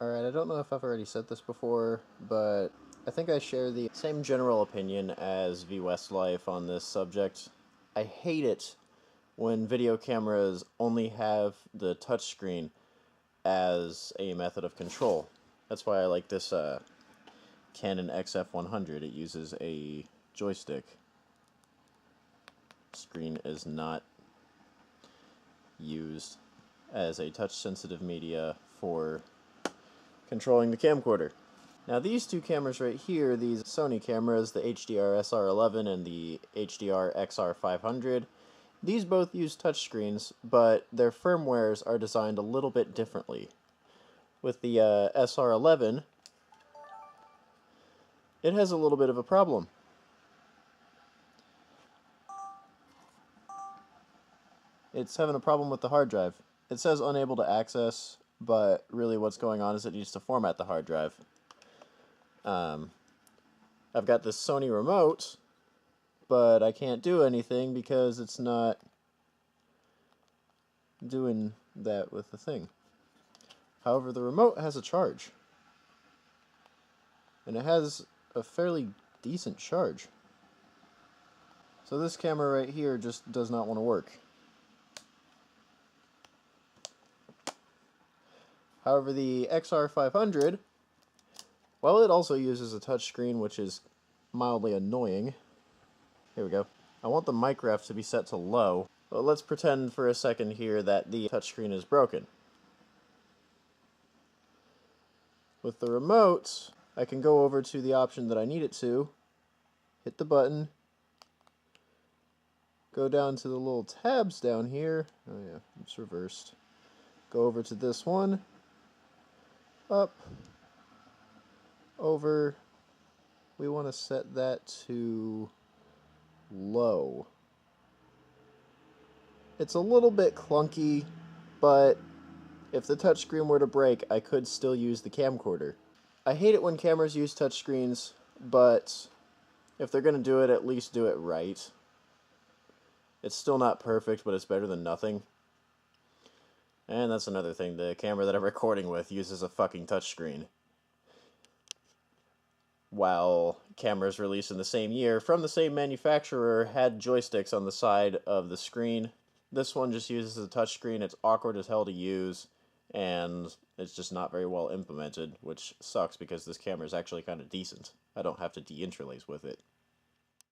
Alright, I don't know if I've already said this before, but I think I share the same general opinion as V Westlife on this subject. I hate it when video cameras only have the touchscreen as a method of control. That's why I like this Canon XF100. It uses a joystick. Screen is not used as a touch-sensitive media for controlling the camcorder. Now these two cameras right here, these Sony cameras, the HDR SR11 and the HDR XR500, these both use touchscreens, but their firmwares are designed a little bit differently. With the SR11, it has a little bit of a problem. It's having a problem with the hard drive. It says unable to access, but really what's going on is it needs to format the hard drive. I've got this Sony remote, but I can't do anything because it's not doing that with the thing. However, the remote has a charge. And it has a fairly decent charge. So this camera right here just does not want to work. However, the XR500, well, it also uses a touchscreen, which is mildly annoying. Here we go. I want the mic ref to be set to low. But let's pretend for a second here that the touchscreen is broken. With the remote, I can go over to the option that I need it to, hit the button, go down to the little tabs down here. Oh yeah, it's reversed. Go over to this one, up, over. We want to set that to low. It's a little bit clunky, but if the touchscreen were to break, I could still use the camcorder. I hate it when cameras use touchscreens, but if they're going to do it, at least do it right. It's still not perfect, but it's better than nothing. And that's another thing, the camera that I'm recording with uses a fucking touchscreen. While cameras released in the same year from the same manufacturer had joysticks on the side of the screen. This one just uses a touchscreen. It's awkward as hell to use, and it's just not very well implemented, which sucks because this camera is actually kind of decent. I don't have to deinterlace with it.